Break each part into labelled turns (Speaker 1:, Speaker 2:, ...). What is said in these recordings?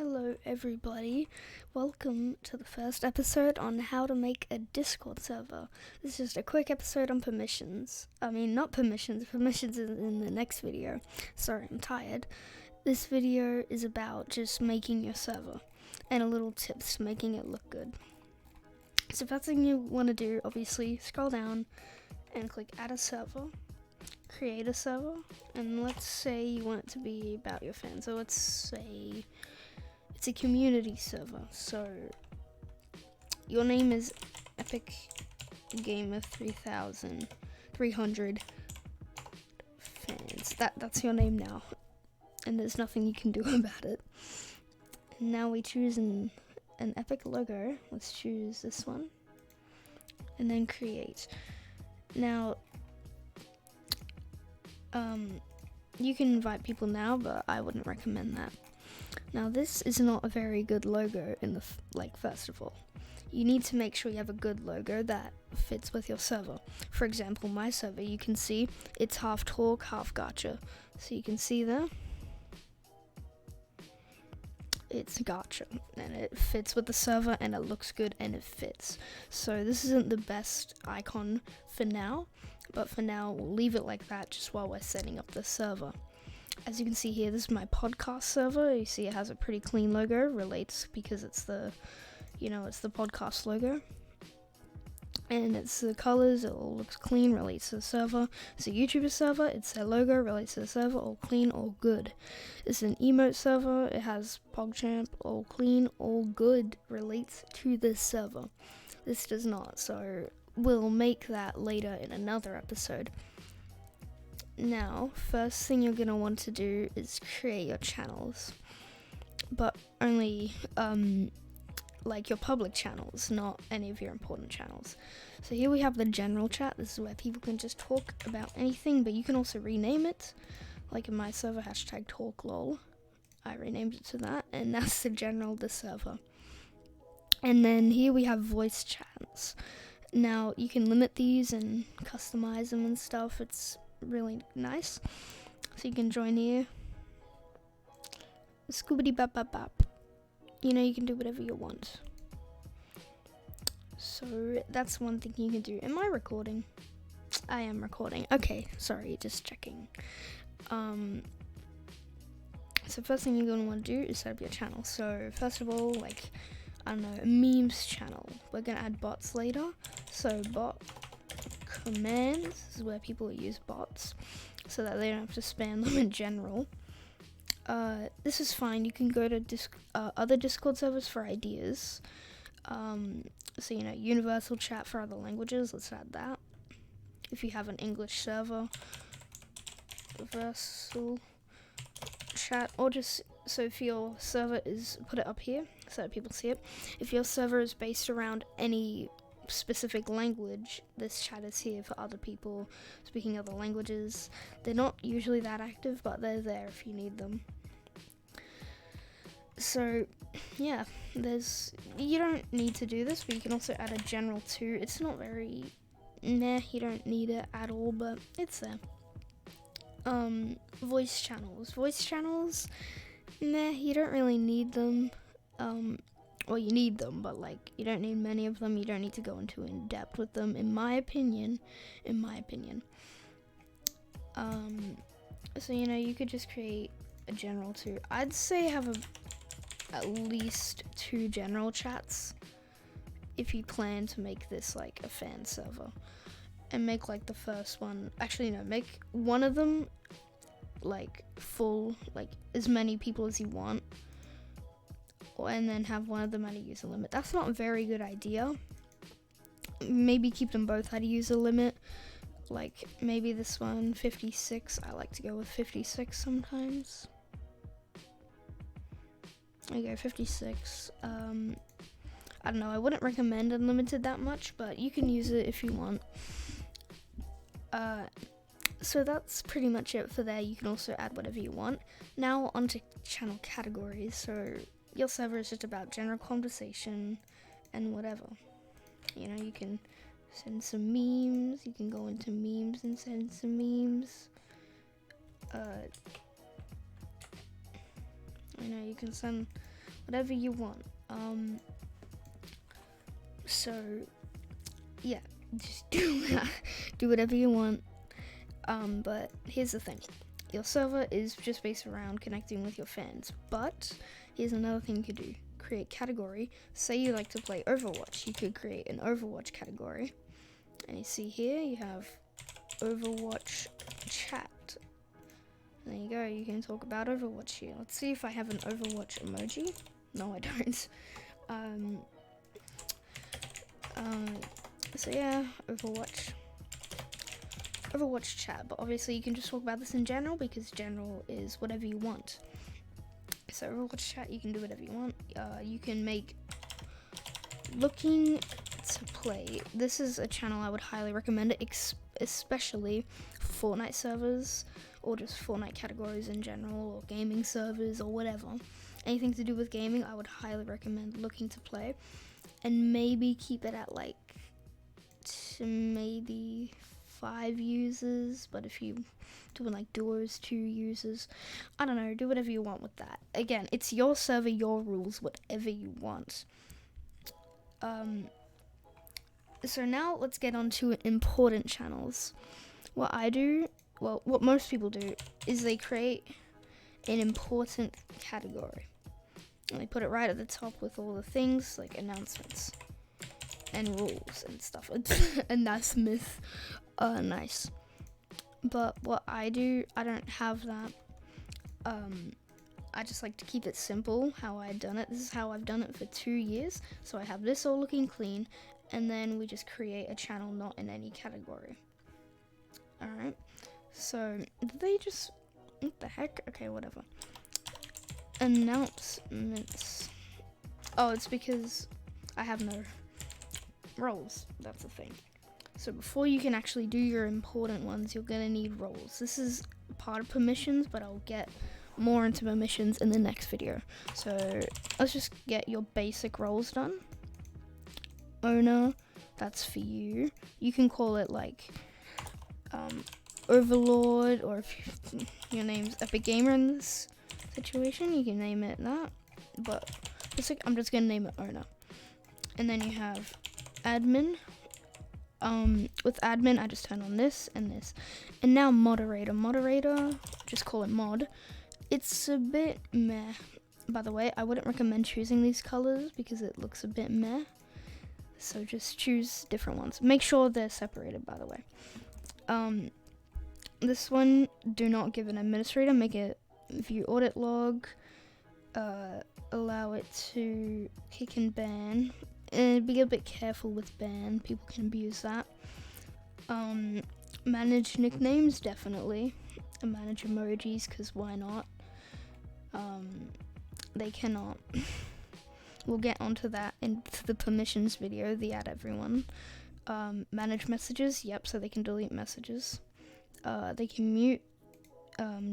Speaker 1: Hello everybody, welcome to the first episode on how to make a Discord server. This is just a quick episode on permissions. Not permissions is in the next video. Sorry, I'm tired. This video is about just making your server and a little tips to making it look good. So first thing you want to do, obviously, scroll down and click add a server. Create a server, and let's say you want it to be about your fans. So let's say it's a community server. So your name is Epic Gamer 3300 fans. That's your name now, and there's nothing you can do about it. And now we choose an Epic logo. Let's choose this one, and then create. Now you can invite people now, but I wouldn't recommend that. Now this is not a very good logo first of all. You need to make sure you have a good logo that fits with your server. For example, my server, you can see it's half talk, half gacha. So you can see there, it's gacha, and it fits with the server, and it looks good, and it fits. So this isn't the best icon for now, but for now we'll leave it like that just while we're setting up the server. As you can see here, this is my podcast server. You see it has a pretty clean logo, relates because it's the podcast logo. And it's the colors, it all looks clean, relates to the server. It's a YouTuber server, it's their logo, relates to the server, all clean, all good. It's an emote server, it has PogChamp, all clean, all good, relates to this server. This does not, so we'll make that later in another episode. Now, first thing you're going to want to do is create your channels, but only your public channels, not any of your important channels. So here we have the general chat. This is where people can just talk about anything, but you can also rename it. Like in my server, #talklol. I renamed it to that, and that's the general server. And then here we have voice chats. Now you can limit these and customize them and stuff. It's really nice. So you can join here. Scoobity bap bap bap. You can do whatever you want. So that's one thing you can do. Am I recording? I am recording. Okay, sorry, just checking. So first thing you're going to want to do is set up your channel. So first of all, a memes channel. We're going to add bots later. So bot commands, this is where people use bots so that they don't have to spam them in general. This is fine. You can go to other Discord servers for ideas. Universal chat for other languages, let's add that. If you have an English server, universal chat, or just so if your server is, put it up here so that people see it. If your server is based around any specific language, this chat is here for other people speaking other languages. They're not usually that active, but they're there if you need them. So yeah, you don't need to do this, but you can also add a general too. It's not very you don't need it at all, but it's there. Voice channels, you don't really need them. Well, you need them, but you don't need many of them. You don't need to go into in depth with them, in my opinion. So you could just create a general too. I'd say have at least 2 general chats if you plan to make this a fan server, and make the first one. Actually, no, make one of them full, as many people as you want. And then have one of them at a user limit. That's not a very good idea. Maybe keep them both at a user limit. Maybe this one, 56. I like to go with 56 sometimes. Okay, 56. I don't know. I wouldn't recommend unlimited that much, but you can use it if you want. So that's pretty much it for there. You can also add whatever you want. Now onto channel categories. So your server is just about general conversation and whatever. You can send some memes. You can go into memes and send some memes. You can send whatever you want. So yeah, just do whatever you want. But here's the thing. Your server is just based around connecting with your fans. But here's another thing you could do. Create category. Say you like to play Overwatch. You could create an Overwatch category. And you see here, you have Overwatch chat. There you go, you can talk about Overwatch here. Let's see if I have an Overwatch emoji. No, I don't. So yeah, Overwatch chat, but obviously you can just talk about this in general because general is whatever you want. So Overwatch chat, you can do whatever you want. You can make looking to play. This is a channel I would highly recommend it, especially for Fortnite servers or just Fortnite categories in general, or gaming servers or whatever. Anything to do with gaming, I would highly recommend looking to play, and maybe keep it at like maybe 5 users, but if you doing like duos, 2 users, I don't know, do whatever you want with that. Again, it's your server, your rules, whatever you want. So now let's get on to important channels. What most people do is they create an important category and they put it right at the top with all the things like announcements and rules and stuff. And that's myth. Nice. But what I do, I don't have that. I just like to keep it simple how I've done it. This is how I've done it for 2 years. So I have this all looking clean, and then we just create a channel not in any category. Alright, so they just, what the heck? Okay, whatever. Announcements. Oh, it's because I have no roles. That's the thing. So before you can actually do your important ones, you're gonna need roles. This is part of permissions, but I'll get more into permissions in the next video. So let's just get your basic roles done. Owner, that's for you. You can call it like Overlord, or if your name's Epic Gamer in this situation, you can name it that. But I'm just gonna name it Owner. And then you have admin. With admin, I just turn on this and this. And now moderator. Moderator, just call it mod. It's a bit meh. By the way, I wouldn't recommend choosing these colors because it looks a bit meh. So just choose different ones. Make sure they're separated, by the way. This one, do not give an administrator. Make it view audit log. Allow it to kick and ban. And be a bit careful with ban. People can abuse that. Manage nicknames, definitely. And manage emojis, because why not? They cannot. We'll get onto that into the permissions video, the add everyone. Manage messages, yep, so they can delete messages. They can mute,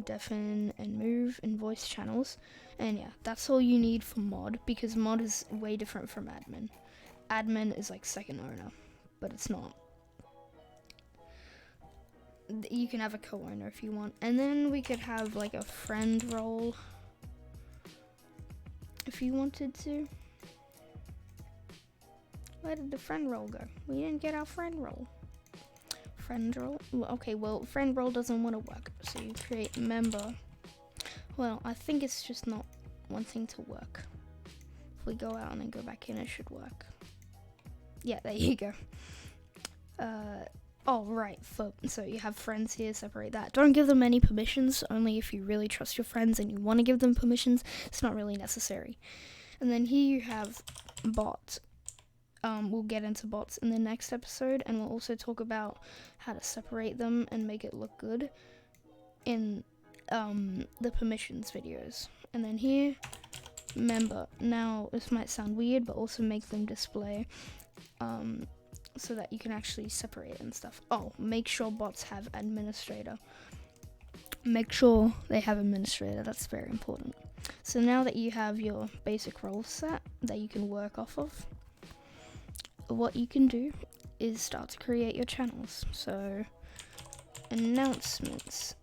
Speaker 1: deafen and move in voice channels. And yeah, that's all you need for mod, because mod is way different from admin. Admin is like second owner, but it's not. You can have a co-owner if you want. And then we could have like a friend role if you wanted to. Where did the friend role go? We didn't get our friend role. Friend role? Okay, well, friend role doesn't want to work. So you create member. Well, I think it's just not wanting to work. If we go out and then go back in, it should work. Yeah, there you go. Oh, right. So you have friends here, separate that. Don't give them any permissions, only if you really trust your friends and you want to give them permissions. It's not really necessary. And then here you have bot. We'll get into bots in the next episode, and we'll also talk about how to separate them and make it look good in the permissions videos. And then here, member. Now, this might sound weird, but also make them display so that you can actually separate and stuff. Oh, make sure bots have administrator. Make sure they have administrator. That's very important. So now that you have your basic role set that you can work off of, what you can do is start to create your channels. So announcements,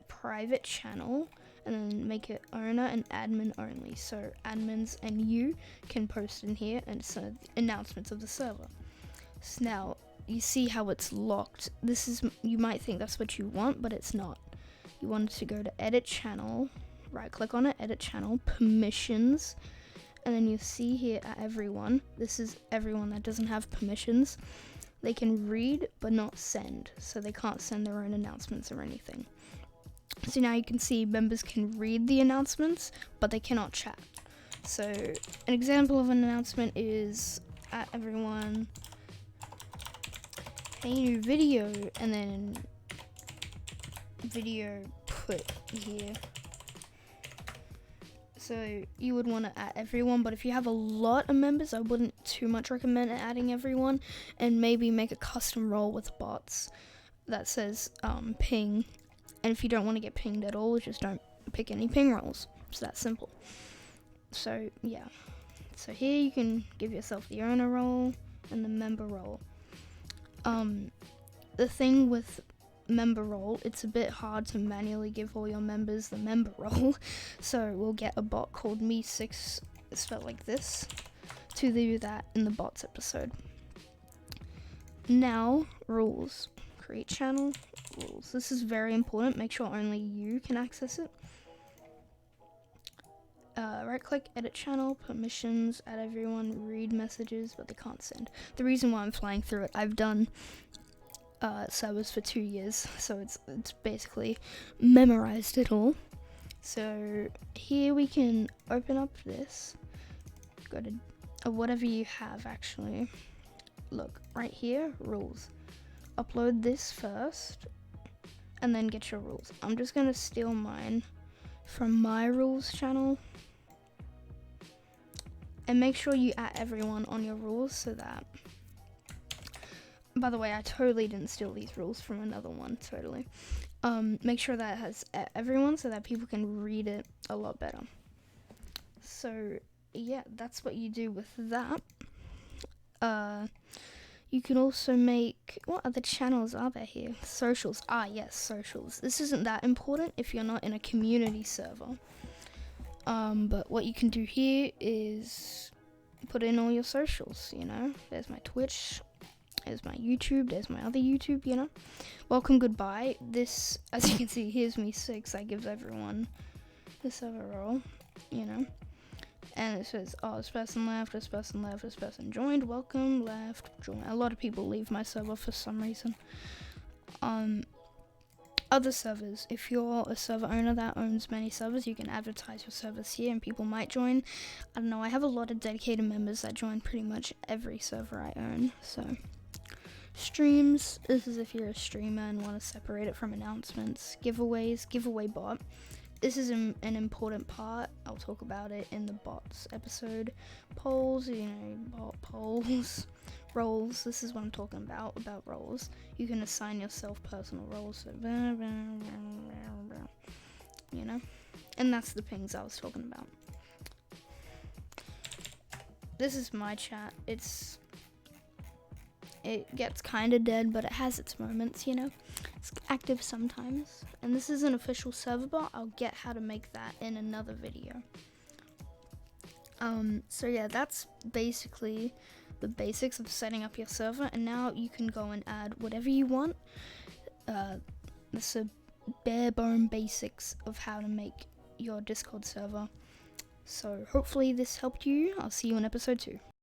Speaker 1: private channel, and then make it owner and admin only. So admins and you can post in here, and so announcements of the server. So now you see how it's locked. This is, you might think that's what you want, but it's not. You want to go to edit channel, right click on it, edit channel, permissions, and then you see here at everyone, this is everyone that doesn't have permissions. They can read but not send, so they can't send their own announcements or anything. So now you can see members can read the announcements, but they cannot chat. So an example of an announcement is at everyone, hey, new video, and then video put here. So you would want to add everyone, but if you have a lot of members, I wouldn't too much recommend adding everyone, and maybe make a custom role with bots that says ping. And if you don't want to get pinged at all, just don't pick any ping roles. It's that simple. So yeah, so here you can give yourself the owner role and the member role. The thing with member role, it's a bit hard to manually give all your members the member role, so we'll get a bot called Me6, spelled like this, to do that in the bots episode. Now, rules. Create channel, rules. This is very important. Make sure only you can access it. Right click, edit channel, permissions, add everyone, read messages, but they can't send. The reason why I'm flying through it, I've done servers for 2 years, so it's basically memorized it all. So here we can open up this, go to whatever you have actually. Look, right here, rules. Upload this first, and then get your rules. I'm just gonna steal mine from my rules channel. And make sure you add everyone on your rules so that, by the way, I totally didn't steal these rules from another one, totally. Make sure that it has everyone so that people can read it a lot better. So yeah, that's what you do with that. You can also make, what other channels are there here? Socials. Ah, yes, socials. This isn't that important if you're not in a community server. But what you can do here is put in all your socials, you know. There's my Twitch, there's my YouTube, there's my other YouTube, you know. Welcome, goodbye. This, as you can see, here's Me6. That gives everyone the server role, you know. And it says, oh, this person left, this person left, this person joined, welcome, left, join. A lot of people leave my server for some reason. Other servers, if you're a server owner that owns many servers, you can advertise your servers here and people might join. I don't know, I have a lot of dedicated members that join pretty much every server I own. So streams, this is if you're a streamer and want to separate it from announcements. Giveaways, giveaway bot. This is an important part. I'll talk about it in the bots episode. Polls, you know, bot polls. Roles, this is what I'm talking about roles. You can assign yourself personal roles, so you know, and that's the pings I was talking about. This is my chat. It gets kind of dead, but it has its moments, you know. It's active sometimes. And this is an official server bot. I'll get how to make that in another video. So yeah, that's basically the basics of setting up your server, and now you can go and add whatever you want. This is bare bone basics of how to make your Discord server. So hopefully this helped you. I'll see you in episode 2.